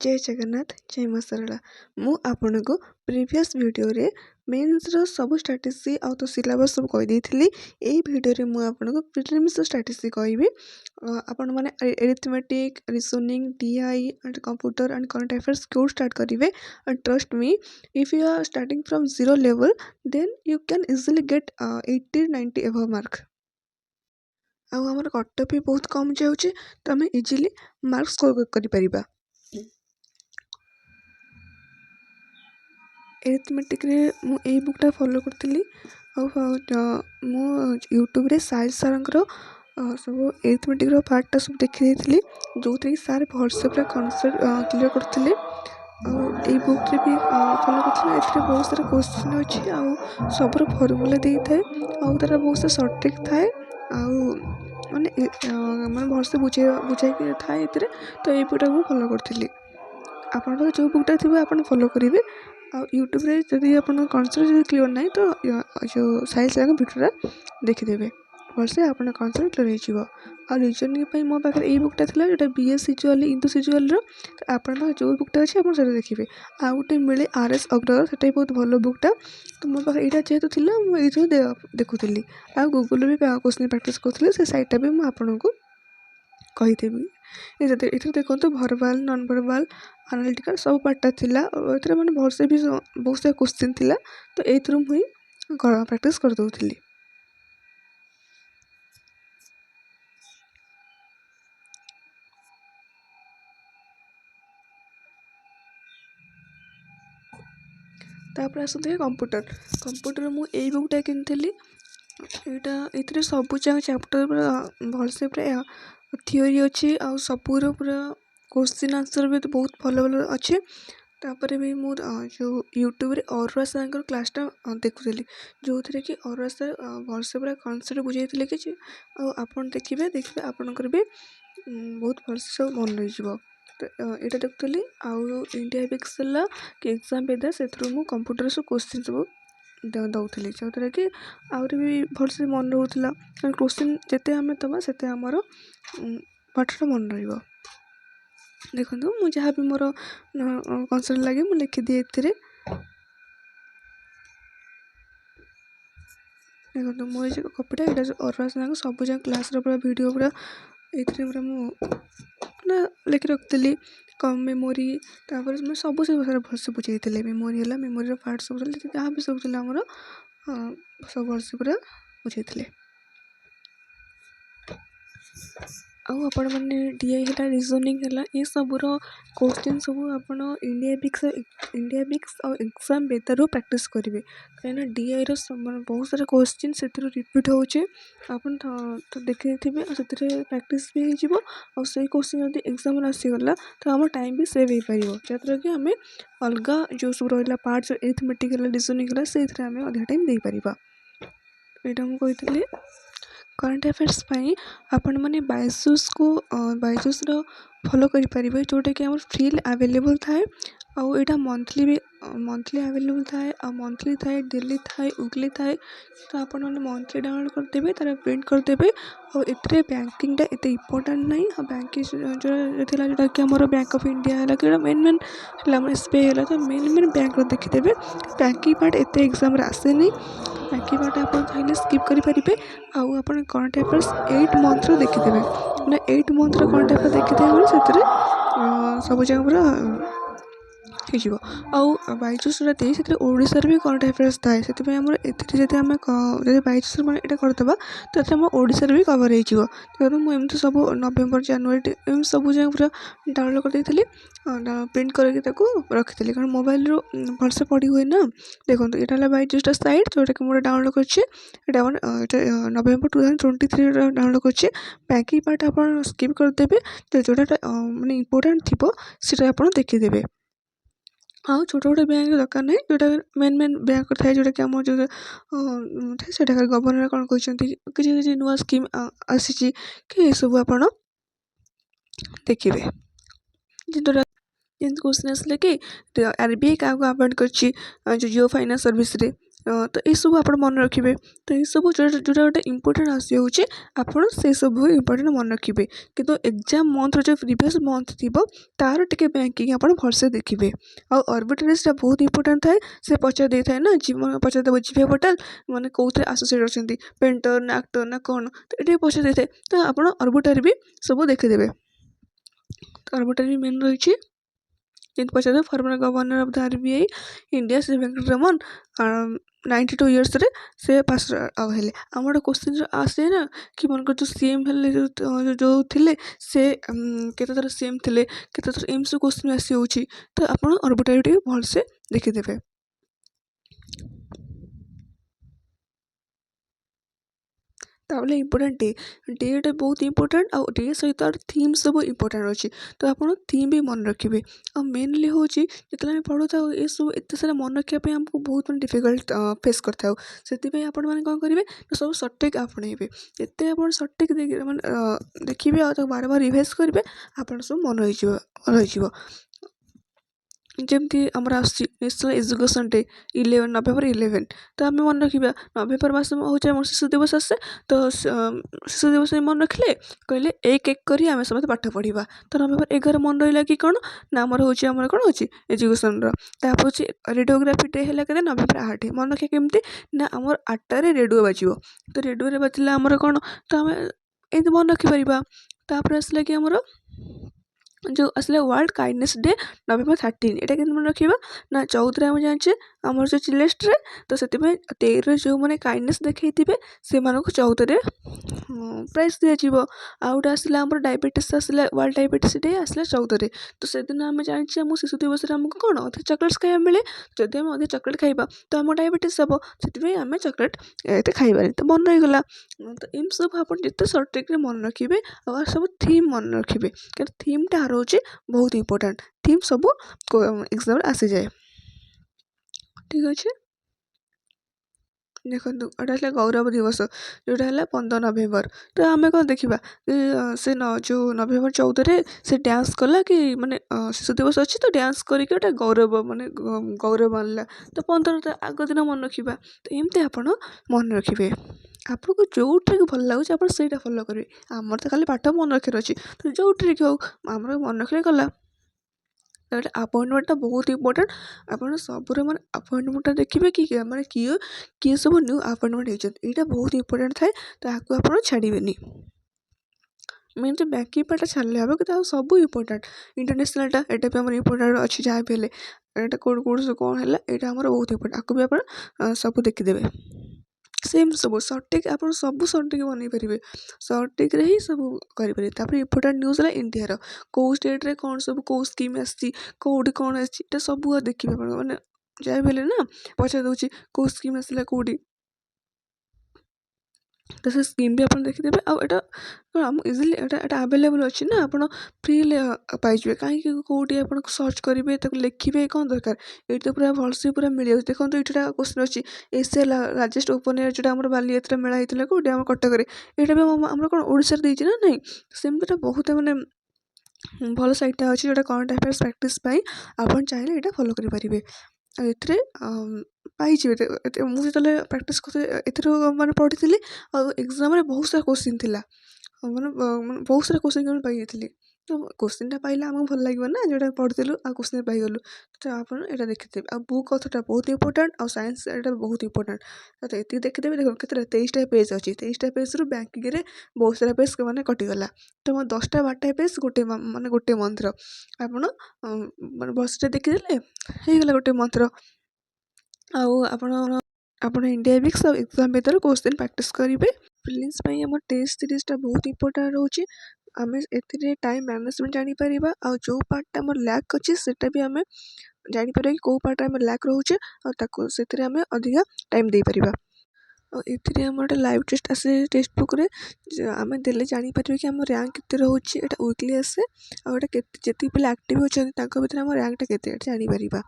जय जगन्नाथ जय मां सरला मु आपनको प्रीवियस वीडियो रे मेन्स रो सब स्ट्रैटेजी आउ तो सिलेबस सब कहि देथिली। एई वीडियो रे मु आपनको प्रीलिम्स स्ट्रैटेजी कहबी। आपण माने arithmetic reasoning DI and computer and current affairs क्यों स्टार्ट करिवे। And trust me, if you are starting from zero level then you can easily get 80-90 above mark. आउ हमर कट भी बहुत कम जाउचे तो हमें इजीली मार्क स्कोर करि परिबा। एरिथमेटिक रे मु एई बुकटा फॉलो करथिली। मु यूट्यूब रे साइज सारंकर सब एरिथमेटिक रो पार्टटा सब देखि देथिली, जो थी सार भलसे पूरा कॉन्सेप्ट क्लियर करथिले। एई बुक रे भी फॉलो करथिले। एथरे बहुत सारा क्वेश्चन अछि आउ सबरो फार्मूला देई थाए आउ तारा बहुत सारा शॉर्ट ट्रिक थाए आउ माने भलसे बुझाई के थाए एथरे। तो एई बुकटा मु फॉलो करथिली। आपन पाखे जो बुकटा थिबे आपन फॉलो करिवे। आ यूट्यूब रे जदि आपन कॉन्सेप्ट जदि क्लियर नाही तो जो साइंस वाला वीडियोटा देखिदेबे भलसे आपन कॉन्सेप्ट क्लियर होइजिवो। आ रीजनिंग पई मो पाखे एई बुकटा थिला जेटा बीएस सिजुअल इंदु सिजुअल रो। तो आपन पाखे जो बुकटा अछि आपन सेटा देखिबे। आ गुटे मिले आरएस अग्रवाल, सेटा भी बहुत भलो बुकटा। तो मो पाखे एटा जेहेतु थिला मु एई जो देखुथिली। आ गूगल भी क्वेश्चन प्रैक्टिस करथिली, से साइटटा भी मु आपनको कहिदेबी। एथरे देखो भरबाल नॉन भरबाल एनालिटिकल सब पार्टा थिला। एथरे माने भलसे भी बहुत सारा क्वेश्चन थिला। तो एथरु मुई प्रैक्टिस कर दउथिली। तापर आसते कंप्यूटर मु एई बुकटा किनथिली। एटा एथरे सब चैप्टर भलसे पूरा थियोरी अछि आ सबुरो पूरा क्वेश्चन आंसर भी बहुत भलो भलो अछि। तापर भी मु जो यूट्यूब रे औरवा सर क्लासटा देखुथिली, जो थरे कि औरवा सर भलसे पूरा कॉन्सेप्ट बुझाइथिले कि आपन देखिबे आपनकर भी बहुत भलसे सब मन रहि जिवो। तो एटा देखुथिली। आउ इंडिया पिक्सेल कि एग्जाम बेदा सेथरु मु कंप्यूटर सब क्वेश्चन सब दउथिली, जो थरे कि आउरी भी भलसे मन रहउथिला। क्वेश्चन जेते हमें दबा सेते हमर पाठटा मन रहिबो। देखो मु जहाँ भी मोर कॉन्सेप्ट लगे मु लिखि दिए एथिरे। देखो मो जो कॉपीटा एटा जो औरवा सर सब क्लास रो पूरा वीडियो पूरा एथिरे पूरा मु ना लिखि रखथिली। कम मेमोरी तापर मैं सब से सारा भलसे बुझाइथिले। मेमोरी हला, मेमोरी रो पार्ट सब जहाँ भी सब थिला हमर सब भलसे पूरा बुझाइथिले। आउ आपण माने डीआई हला रीजनिंग हला ए सब रो क्वेश्चन सब आपण इंडिया बिक्स और एग्जाम बेतारो प्रैक्टिस करिवे। कहना डीआई रो बहुत सारा क्वेश्चन सेतिर रिपीट होचे। आपण तो देखिथिबे आ सेतिर प्रैक्टिस भी हो जिवो। और सही क्वेश्चन यदि एग्जाम रे आसी गला तो हम टाइम भी सेव हो परिवो, जतरा कि हमें अलगा जो सब रहला पार्ट्स अरिथमेटिक हला रीजनिंग हला सेतिर हमें अधिक टाइम दे परिबा। एटा हम कहितली। करंट अफेयर्स पाई आपण माने बायजुस को बायजुस रो फॉलो करि परिबे, जोटा कि हमर फ्री अवेलेबल थाए। आउ एटा मंथली अवेलेबल थाए आ मंथली थाए, डेली थाए, वीकली थाए। तो आपण माने मंथली डाउनलोड कर देबे, तारा प्रिंट कर देबे। और एथरे बैंकिंगटा एते इंपोर्टेंट नहीं। बैंकिंग जो थिला जोटा कि हमर बैंक ऑफ इंडिया हला कि मेन हला हमर एसबीआई हला, तो मेन बैंक रो देखि देबे। बैंकिंग पार्ट एते एग्जाम रे आसे नहीं। बैंकिंग पार्ट आपण चाहिले स्किप करि परिबे। आउ आपण करंट अफेयर्स 8 मंथ रो देखि देबे। ना 8 मंथ रो करंट अफेयर देखि देबे सेतरे सब जगह पूरा हिजिवो। आउ बायजुस रते सेतरे ओडिसा रे भी करंट अफेयर्स थाए। सेति पे हमर एथि जते हम जते बायजुस माने एटा करतबा तो एथि हम ओडिसा रे भी कवर हिजिवो। तो मु एमति सब नवंबर जनवरी एम सब जगह पूरा डाउनलोड कर देथिली। प्रिंट करके ताको रखिथिली, कारण मोबाइल रो भलसे पढ़ी हुए ना। देखो एटा हला बायजुस टा साइट जोटा कि मोर डाउनलोड करछि। एटा नवंबर 2023 रो डाउनलोड करछि। बैंकिंग पार्ट आपण स्किप कर देबे। तो जोटा माने इंपोर्टेंट थिबो सेटा आपण देखि देबे। आउ छोटा छोटा बैंक दरकार नहीं, जोटा मेन बैंक थाए जोटा कि हमर जो थाए सेटा गवर्नर कोन कहउछंती कि नुवा स्कीम आसीची कि ए सब आपण देखिबे। जेतरा क्वेश्चन आसले कि आरबीआई का अपॉइंट करछि जो जियो फाइनेंस सर्विस रे, ତ ଏଇସବୁ ଆପଣ ମନେ ରଖିବେ। ତ ଏଇସବୁ ଯେଉଁଟା ଗୋଟେ ଇମ୍ପୋର୍ଟାଣ୍ଟ ଆସିଯାଉଛି ଆପଣ ସେସବୁ ଇମ୍ପୋର୍ଟାଣ୍ଟ ମନେ ରଖିବେ। କିନ୍ତୁ ଏକ୍ଜାମ୍ ମନ୍ଥର ଯେଉଁ ପ୍ରିଭିୟସ୍ ମନ୍ଥ ଥିବ ତା'ର ଟିକେ ବ୍ୟାଙ୍କିଂ ଆପଣ ଭଲସେ ଦେଖିବେ। ଆଉ ଅର୍ବିଟାରିଜ୍ଟା ବହୁତ ଇମ୍ପୋର୍ଟାଣ୍ଟ ଥାଏ। ସେ ପଚାରି ଦେଇଥାଏ ନା ପଚାରିଦେବ ଜିଭିଆ ପୋର୍ଟାଲ୍ ମାନେ କେଉଁଥିରେ ଆସୋସିଏଟ୍ ଅଛନ୍ତି, ପେଣ୍ଟର ନା ଆକ୍ଟର ନା କ'ଣ, ତ ଏଠି ପଚାରି ଦେଇଥାଏ। ତ ଆପଣ ଅର୍ବିଟାରି ବି ସବୁ ଦେଖିଦେବେ। ତ ଅର୍ବିଟାରି ବି ମେନ୍ ରହିଛି। ଯେମିତି ପଚାରିଦେବେ former governor of the RBI India Shri Venkataraman 92 ଇୟର୍ସରେ ସେ ପାସ୍ ଆଉ ହେଲେ। ଆମର ଗୋଟେ କୋଶ୍ଚିନ୍ ଆସେ ନା କି ମନେକର ଯେଉଁ CM ହେଲେ ଯେଉଁ ଥିଲେ ସେ କେତେଥର CM ଥିଲେ, କେତେଥର ଏମିତି ସବୁ କୋଶ୍ଚିନ୍ ଆସିଯାଉଛି। ତ ଆପଣ ଅର୍ବିଟାରି ଟିକେ ଭଲସେ ଦେଖିଦେବେ। ତାପରେ ଇମ୍ପୋର୍ଟାଣ୍ଟ ଡେଟା ବହୁତ ଇମ୍ପୋର୍ଟାଣ୍ଟ। ଆଉ ଡେ ସହିତ ଥିମ୍ ସବୁ ଇମ୍ପୋର୍ଟାଣ୍ଟ ଅଛି। ତ ଆପଣ ଥିମ୍ ବି ମନେ ରଖିବେ। ଆଉ ମେନଲି ହେଉଛି ଯେତେବେଳେ ଆମେ ପଢ଼ୁଥାଉ ଏସବୁ ଏତେ ସାରା ମନେ ରଖିବା ପାଇଁ ଆମକୁ ବହୁତ ମାନେ ଡିଫିକଲ୍ଟ ଫେସ୍ କରିଥାଉ। ସେଥିପାଇଁ ଆପଣମାନେ କ'ଣ କରିବେ ନା ସବୁ ସଠିକ୍ ଆପଣେଇବେ। ଯେତେ ଆପଣ ସଠିକ୍ ମାନେ ଦେଖିବେ ଆଉ ତାକୁ ବାରବାର ରିଭାଇଜ୍ କରିବେ ଆପଣ ସବୁ ମନେ ରହିଯିବ। ଯେମିତି ଆମର ଆସୁଛି ନ୍ୟାସନାଲ୍ ଏଜୁକେସନ୍ ଡେ November 11। ତ ଆମେ ମନେ ରଖିବା ନଭେମ୍ବର ମାସ ହେଉଛି ଆମର ଶିଶୁ ଦିବସ ଆସେ। ତ ଶିଶୁ ଦିବସ ମନେ ରଖିଲେ କହିଲେ ଏକ କରି ଆମେ ସମସ୍ତେ ପାଠ ପଢ଼ିବା। ତ November 11 ମନେ ରହିଲା କି କ'ଣ ନା ଆମର କ'ଣ ଅଛି ଏଜୁକେସନ୍ର। ତାପରେ ହେଉଛି ରେଡ଼ିଓଗ୍ରାଫି ଡେ ହେଲା କେତେ November 8। ମନେ ରଖିବା କେମିତି ନା ଆମର 8ଟାରେ ରେଡ଼ିଓ ବାଜିବ। ତ ରେଡ଼ିଓରେ ବାଜିଲା ଆମର କ'ଣ, ତ ଆମେ ଏମିତି ମନେ ରଖିପାରିବା। ତାପରେ ଆସିଲା କି ଆମର ଯେଉଁ ଆସିଲା ୱାର୍ଲଡ଼ କାଇଣ୍ଡନେସ୍ ଡେ November 13। ଏଇଟା କେମିତି ମନେ ରଖିବା ନା 14ରେ ଆମେ ଜାଣିଛେ ଆମର ଯେଉଁ ଚିଲଡ୍ରେନ୍ସ ଡେ। ତ ସେଥିପାଇଁ 13ରେ ଯେଉଁମାନେ କାଇଣ୍ଡନେସ୍ ଦେଖେଇଥିବେ ସେମାନଙ୍କୁ 14ରେ ପ୍ରାଇଜ୍ ଦିଆଯିବ। ଆଉ ଗୋଟେ ଆସିଲା ଆମର ଡାଇବେଟିସ୍ ଆସିଲା ୱାର୍ଲଡ଼ ଡାଇବେଟିସ୍ ଡେ ଆସିଲା 14ରେ। ତ ସେଦିନ ଆମେ ଜାଣିଛେ ଆମ ଶିଶୁ ଦିବସରେ ଆମକୁ କ'ଣ ଅଧିକ ଚକୋଲେଟ୍ସ ଖାଇବା ମିଳେ। ଯଦି ଆମେ ଅଧିକ ଚକୋଲେଟ୍ ଖାଇବା ତ ଆମ ଡାଇବେଟିସ୍ ହେବ। ସେଥିପାଇଁ ଆମେ ଚକୋଲେଟ୍ ଏତେ ଖାଇବାନି। ତ ମନେ ରହିଗଲା। ତ ଏମିତି ସବୁ ଆପଣ ଯେତେ ସଠିକ୍ରେ ମନେ ରଖିବେ ଆଉ ସବୁ ଥିମ୍ ମନେ ରଖିବେ। କାରଣ ଥିମ୍ଟା ହେଉଛି ବହୁତ ଇମ୍ପୋର୍ଟାଣ୍ଟ। ଥିମ୍ ସବୁ ଏକ୍ଜାମ୍ରେ ଆସିଯାଏ। ଠିକ୍ ଅଛି। ଦେଖନ୍ତୁ ଏଇଟା ହେଲା ଗୌରବ ଦିବସ, ଯେଉଁଟା ହେଲା 15 ନଭେମ୍ବର। ତ ଆମେ କ'ଣ ଦେଖିବା ସେ ଯେଉଁ November 14ରେ ସେ ଡ୍ୟାନ୍ସ କଲା କି ମାନେ ଶିଶୁ ଦିବସ ଅଛି ତ ଡ୍ୟାନ୍ସ କରିକି ଗୋଟେ ଗୌରବ ଆଣିଲା। ତ 15 ତା ଆଗ ଦିନ ମନେ ରଖିବା। ତ ଏମିତି ଆପଣ ମନେ ରଖିବେ। ଆପଣଙ୍କୁ ଯେଉଁଠିକି ଭଲ ଲାଗୁଛି ଆପଣ ସେଇଟା ଫଲୋ କରିବେ। ଆମର ତ ଖାଲି ପାଠ ମନେ ରଖିବାର ଅଛି। ତ ଯେଉଁଠିକି ହଉ ଆମର ମନେ ରଖିଲେ ଗଲା। ତାପରେ ଆପଏଣ୍ଟମେଣ୍ଟଟା ବହୁତ ଇମ୍ପୋର୍ଟାଣ୍ଟ। ଆପଣ ସବୁର ମାନେ ଆପଏଣ୍ଟମେଣ୍ଟଟା ଦେଖିବେ କି ମାନେ କିଏ ସବୁ ନ୍ୟୁ ଆପଏଣ୍ଟମେଣ୍ଟ ହେଇଛନ୍ତି। ଏଇଟା ବହୁତ ଇମ୍ପୋର୍ଟାଣ୍ଟ ଥାଏ। ତାହାକୁ ଆପଣ ଛାଡ଼ିବେନି। ମେନ୍ ଯେ ବ୍ୟାଙ୍କିଂ ପାର୍ଟଟା ଛାଡ଼ିଲେ ହେବ କିନ୍ତୁ ଆଉ ସବୁ ଇମ୍ପୋର୍ଟାଣ୍ଟ। ଇଣ୍ଟରନ୍ୟାସନାଲଟା ଏଇଟା ବି ଆମର ଇମ୍ପୋର୍ଟାଣ୍ଟ ଅଛି ଯାହା ବି ହେଲେ। ଏଇଟା କେଉଁଠି ସବୁ କ'ଣ ହେଲା ଏଇଟା ଆମର ବହୁତ ଇମ୍ପୋର୍ଟାଣ୍ଟ। ଆକୁ ବି ଆପଣ ସବୁ ଦେଖିଦେବେ। ସେମ୍ ସବୁ ସଠିକ୍ ଆପଣ ସବୁ ସଠିକ୍ ବନେଇ ପାରିବେ। ସଠିକ୍ରେ ହିଁ ସବୁ କରିପାରିବେ। ତାପରେ ଇମ୍ପୋର୍ଟାଣ୍ଟ ନ୍ୟୁଜ୍ ହେଲା ଇଣ୍ଡିଆର କେଉଁ ଷ୍ଟେଟ୍ରେ କ'ଣ ସବୁ କେଉଁ ସ୍କିମ୍ ଆସିଛି, କେଉଁଠି କ'ଣ ଆସିଛି, ଏଇଟା ସବୁ ଦେଖିବେ ଆପଣ। ମାନେ ଯାହା ବି ହେଲେ ନା ପଚାରି ଦେଉଛି କେଉଁ ସ୍କିମ୍ ଆସିଲା କେଉଁଠି। ତ ସେ ସ୍କିମ୍ ବି ଆପଣ ଦେଖିଦେବେ। ଆଉ ଏଇଟା କ'ଣ ଆମ ଇଜିଲି ଏଇଟା ଆଭେଲେବୁଲ୍ ଅଛି ନା ଆପଣ ଫ୍ରିରେ ପାଇଯିବେ। କାହିଁକି କେଉଁଠି ଆପଣ ସର୍ଚ୍ଚ କରିବେ ତାକୁ ଲେଖିବେ କ'ଣ ଦରକାର। ଏଇଠି ତ ପୁରା ଭଲସେ ପୁରା ମିଳିଯାଉଛି। ଦେଖନ୍ତୁ ଏଇଟା କୋଶ୍ଚିନ୍ ଅଛି ଏସିଆ ଲାର୍ଜେଷ୍ଟ ଓପନ୍ ଏୟାର ଯେଉଁଟା ଆମର ବାଲିଯାତ୍ରା ମେଳା ହେଇଥିଲା କେଉଁଠି ଆମର କଟକରେ। ଏଇଟା ବି ଆମର କ'ଣ ଓଡ଼ିଶାରେ ଦେଇଛି ନା ନାହିଁ। ସେମିତିଟା ବହୁତ ମାନେ ଭଲ ସାଇଟ୍ଟା ଅଛି ଯେଉଁଟା କରେଣ୍ଟ ଆଫେୟାର୍ସ ପ୍ରାକ୍ଟିସ୍ ପାଇଁ ଆପଣ ଚାହିଁଲେ ଏଇଟା ଫଲୋ କରିପାରିବେ। ଆଉ ଏଥିରେ ପାଇଯିବେ। ମୁଁ ଯେତେବେଳେ ପ୍ରାକ୍ଟିସ୍ କରୁଥିଲି ଏଥିରୁ ମାନେ ପଢ଼ିଥିଲି। ଆଉ ଏକ୍ଜାମ୍ରେ ବହୁତ ସାରା କୋଶ୍ଚିନ୍ ଥିଲା। ମାନେ ବହୁତ ସାରା କୋଶ୍ଚିନ୍ ଆମେ ପାଇଯାଇଥିଲି। ତ କୋଶ୍ଚିନ୍ଟା ପାଇଲେ ଆମକୁ ଭଲ ଲାଗିବ ନା ଯେଉଁଟା ପଢ଼ିଥିଲୁ ଆଉ କୋଶ୍ଚିନ୍ ପାଇଗଲୁ। ତ ଆପଣ ଏଇଟା ଦେଖିଦେବେ। ଆଉ ବୁକ୍ ଅଥରଟା ବହୁତ ଇମ୍ପୋର୍ଟାଣ୍ଟ। ଆଉ ସାଇନ୍ସ ଏଇଟା ବହୁତ ଇମ୍ପୋର୍ଟାଣ୍ଟ। ତ ଏତିକି ଦେଖିଦେବେ। ଦେଖନ୍ତୁ କେତେଟା 23ଟା ପେଜ୍ ଅଛି। 23ଟା ପେଜ୍ରୁ ବ୍ୟାଙ୍କିଂରେ ବହୁତ ସାରା ପେଜ୍ ମାନେ କଟିଗଲା। ତ 10ଟା 12ଟା ପେଜ୍ ଗୋଟେ ମନ୍ଥର ଆପଣ ମାନେ ବସିଟା ଦେଖିଦେଲେ ହେଇଗଲା ଗୋଟେ ମନ୍ଥର। ଆଉ ଆପଣ ଇଣ୍ଡିଆମିକ୍ସ ଆଉ ଏକ୍ଜାମ୍ ଭିତରେ କୋଶ୍ଚିନ୍ ପ୍ରାକ୍ଟିସ୍ କରିବେ। ପ୍ରିଲିମ୍ସ ପାଇଁ ଆମ ଟେଷ୍ଟ ସିରିଜ୍ଟା ବହୁତ ଇମ୍ପୋର୍ଟାଣ୍ଟ ରହୁଛି। ଆମେ ଏଥିରେ ଟାଇମ୍ ମ୍ୟାନେଜମେଣ୍ଟ ଜାଣିପାରିବା। ଆଉ ଯେଉଁ ପାର୍ଟଟା ଆମର ଲ୍ୟାକ୍ ଅଛି ସେଇଟା ବି ଆମେ ଜାଣିପାରିବା କି କେଉଁ ପାର୍ଟରେ ଆମେ ଲ୍ୟାକ୍ ରହୁଛେ ଆଉ ତାକୁ ସେଥିରେ ଆମେ ଅଧିକା ଟାଇମ୍ ଦେଇପାରିବା। ଆଉ ଏଥିରେ ଆମର ଗୋଟେ ଲାଇଭ୍ ଟେଷ୍ଟ ଆସେ ଟେକ୍ସଟ ବୁକ୍ରେ। ଆମେ ଦେଲେ ଜାଣିପାରିବା କି ଆମ ର୍ୟାଙ୍କ କେତେ ରହୁଛି। ଏଇଟା ୱିକଲି ଆସେ। ଆଉ ଏଇଟା ଯେତିକି ପିଲା ଆକ୍ଟିଭ୍ ଅଛନ୍ତି ତାଙ୍କ ଭିତରେ ଆମ ର୍ୟାଙ୍କଟା କେତେ ଏଇଟା ଜାଣିପାରିବା।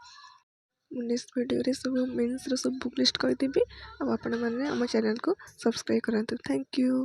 ମୁଁ ନେକ୍ସଟ ଭିଡ଼ିଓରେ ସବୁ ମେନ୍ସର ସବୁ ବୁକ୍ ଲିଷ୍ଟ କହିଦେବି। ଆଉ ଆପଣମାନେ ଆମ ଚ୍ୟାନେଲକୁ ସବସ୍କ୍ରାଇବ୍ କରନ୍ତୁ। Thank you.